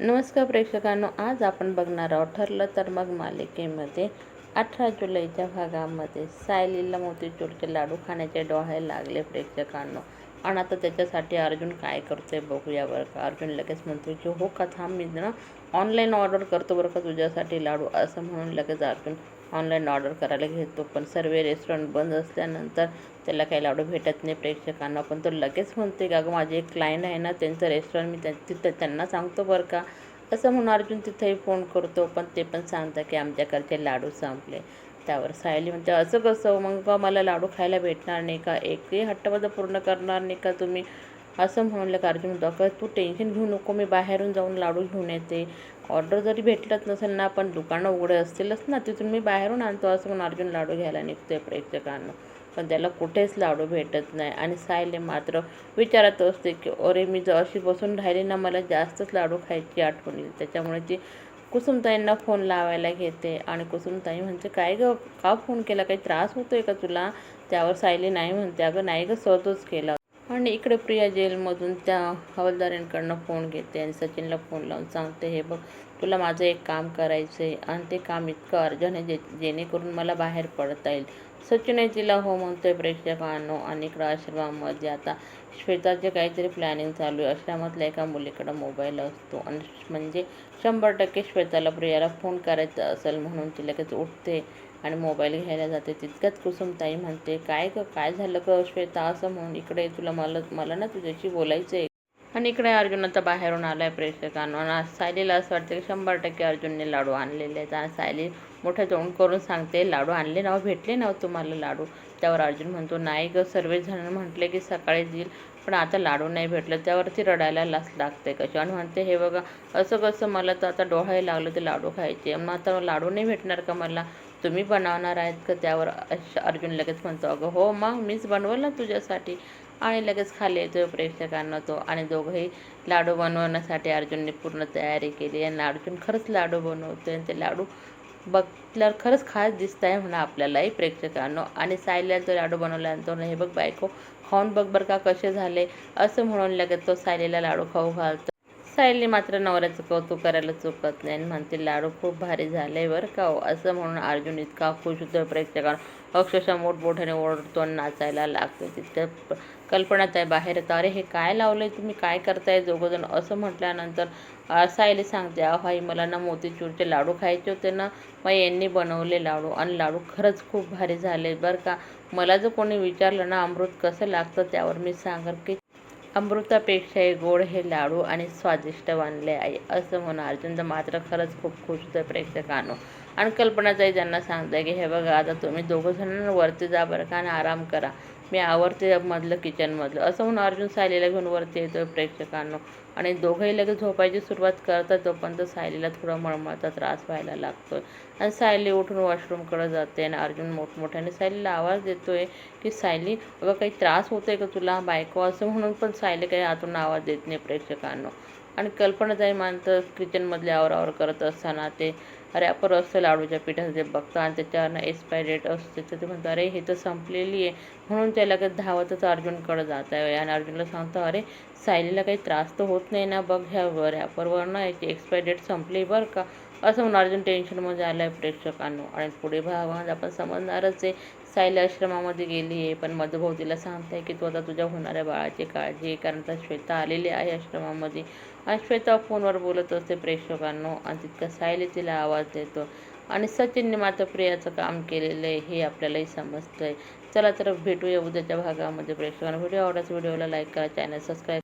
नमस्कार प्रेक्षकांनो, आज आपण बघणार आहोत ठरलं तर मग मालिकेमध्ये 18 जुलैच्या भागामध्ये सायलीला मोतीचूरचे लाडू खाण्याचे डोहाळे लागले प्रेक्षकांनो. आणि आता त्याच्यासाठी अर्जुन काय करतोय बघूया बरं का. अर्जुन लगेच म्हणतो की हो का, थांब मी ना ऑनलाईन ऑर्डर करतो बरं का तुझ्यासाठी लाडू, असं म्हणून लगेच अर्जुन ऑनलाईन ऑर्डर करायला घेतो. पण सर्व रेस्टॉरंट बंद असल्यानंतर त्याला काही लाडू भेटत नाही प्रेक्षकांना. पण तो लगेच म्हणते का, गं माझे एक क्लायंट आहे ना, त्यांचं रेस्टॉरंट मी तिथं त्यांना सांगतो बरं का, असं म्हणून अर्जुन तिथेही फोन करतो. पण ते पण सांगतात की आमच्याकडचे लाडू संपले. त्यावर सायली म्हणते, असं कसं मग, मला लाडू खायला भेटणार नाही का, एकही हट्टपणा पूर्ण करणार नाही का तुम्ही, असं म्हणलं का अर्जुन म्हणतो, तू टेन्शन घेऊ नको, मी बाहेरून जाऊन लाडू घेऊन येते. ऑर्डर जरी भेटलंच नसेल ना, पण दुकानं उघडे असतीलच ना, तिथून मी बाहेरून आणतो, असं म्हणून अर्जुन लाडू घ्यायला निघतोय प्रेक्षकांना. पण त्याला कुठेच लाडू भेटत नाही. आणि सायली मात्र विचारत असते की अरे, मी जर अशी बसून राहिली ना, मला जास्तच लाडू खायची आठवण येईल. त्याच्यामुळे ती कुसुमताईंना फोन लावायला घेते. आणि कुसुमताई म्हणते, काय गं, का फोन केला, काही त्रास होतोय का तुला. त्यावर सायली नाही म्हणते, अगं नाही गं, सहजच केला. आणि इकडे प्रिया जेलमधून त्या हवालदारांकडनं फोन घेते आणि सचिनला फोन लावून सांगते, हे बघ, तुला माझं एक काम करायचं आहे आणि ते काम इतकं अर्जंट आहे जेणेकरून मला बाहेर पडता येईल. सचिनही तिला हो म्हणतोय प्रेक्षकांनो. आणि इकडं आश्रमामध्ये आता श्वेताचे काहीतरी प्लॅनिंग चालू आहे. आश्रमातल्या एका मुलीकडं मोबाईल असतो आणि म्हणजे 100% श्वेताला प्रियाला फोन करायचा असेल म्हणून ती लगेच उठते आणि मोबाईल घ्यायला जाते. तितक्यात कुसुमताई म्हणते, काय गं, काय झालं गं श्वेता, असं म्हणून इकडे तुला मला मला ना तुझ्याशी बोलायचं आहे. आणि इकडे अर्जुन आता बाहेरून आलाय प्रेक्षकांनो. आणि सायलीला असं वाटतं की 100% अर्जुनने लाडू आणलेले आहेत. आणि सायली मोठं तोंड करून सांगते, लाडू आणले ना, भेटले ना तुम्हाला लाडू. त्यावर अर्जुन म्हणतो, नाही गं, सर्वजण म्हटले की सकाळी देईल, पण आता लाडू नाही भेटलं. त्यावरती रडायला लागते कशी आणि म्हणते, हे बघा, असं कसं, मला तर आता डोहायला लागलं ते लाडू खायचे, मग आता लाडू नाही भेटणार का मला, तुम्ही बनवणार आहेत का. त्यावर अर्जुन लगेच म्हणतो, अगं हो मग, मीच बनवलं ना तुझ्यासाठी. आणि लगेच खाली येतो प्रेक्षकांना तो. आणि दोघंही लाडू बनवण्यासाठी अर्जुनने पूर्ण तयारी केली. आणि अर्जुन खरंच लाडू बनवतोय आणि ते लाडू बघल्यावर खरंच खास दिसत आहे म्हणा आपल्यालाही प्रेक्षकांनो. आणि सायलीला तो लाडू बनवल्यानंतर, हे बघ बायको, खाऊन बघ बरं का कसे झाले, असं म्हणून लगेच तो सायलीला लाडू खाऊ घालतो. सायली मात्र नवऱ्याचं कौतुक करायला चुकत नाही आणि म्हणते, लाडू खूप भारी झाले बरं का हो, असं म्हणून अर्जुन इतका खुश होतो प्रेक्षकांना, अक्षरशः मोठमोठ्याने ओरडतो आणि नाचायला लागतो. तिथं कल्पनाताई बाहेर येतं, अरे हे काय लावलंय तुम्ही, काय करताय दोघंजण, असं म्हटल्यानंतर सायली सांगते, आई मला ना मोतीचूरचे लाडू खायचे होते ना, मग यांनी बनवले लाडू, आणि लाडू खरंच खूप भारी झाले बरं का. मला जर कोणी विचारलं ना अमृत कसं लागतं, त्यावर मी सांगेन की अमृतापेक्षाही गोड हे लाडू आणि स्वादिष्ट बनले आहे, असं म्हणून अर्जुन तर मात्र खरंच खूप खुश होतं प्रेक्षकांनो. आणि कल्पनाताई त्यांना सांगताय की हे बघा, आता तुम्ही दोघंजण वरती जा बरं का आणि आराम करा, मी आवरते मधलं किचनमधलं, असं म्हणून अर्जुन सायलीला घेऊन वरती येतो प्रेक्षकांनो. आणि दोघंही लगेच झोपायची सुरुवात करतात. तोपर्यंत सायलीला थोडा मळमळचा त्रास व्हायला लागतोय. आणि सायली उठून वॉशरूमकडे जाते आणि अर्जुन मोठमोठ्याने सायलीला आवाज देतोय की सायली, अगं काही त्रास होतोय का तुला बायको, असं म्हणून पण सायली काही आतून आवाज देत नाही प्रेक्षकांनो. आणि कल्पनाताई मानतं किचनमधले आवरावर करत असताना ते रॅपर असतं लाडूच्या पिठाचं, ते बघतं आणि त्याच्यावरनं एक्सपायरी डेट असते. तर ते म्हणतं, अरे हे तर संपलेली आहे, म्हणून ते लगेच धावतच अर्जुनकडे जात आहे. आणि अर्जुनला सांगतं, अरे सायलीला काही त्रास तर होत नाही ना, बघ ह्या रॅपरवरनं याची एक्सपायरी डेट संपली बरं का, असं म्हणून अर्जुन टेन्शनमध्ये आलं आहे प्रेक्षकांनो. आणि पुढे भागामध्ये आपण समजणारच आहे, सायली आश्रमामध्ये गेली आहे, पण मधुभाऊ तिला सांगताय की तू आता तुझ्या होणाऱ्या बाळाची काळजी आहे, कारण आता श्वेता आलेली आहे आश्रमामध्ये. आणि श्वेता फोनवर बोलत असते प्रेक्षकांनो. आणि तितका सायली तिला आवाज देतो. आणि सचिनने मात्र प्रियाचं काम केलेलं आहे हे आपल्यालाही समजतं आहे. चला तर भेटूया उद्याच्या भागामध्ये प्रेक्षकांना. व्हिडिओ आवडल्यास व्हिडिओला लाईक करा, चॅनल सबस्क्राईब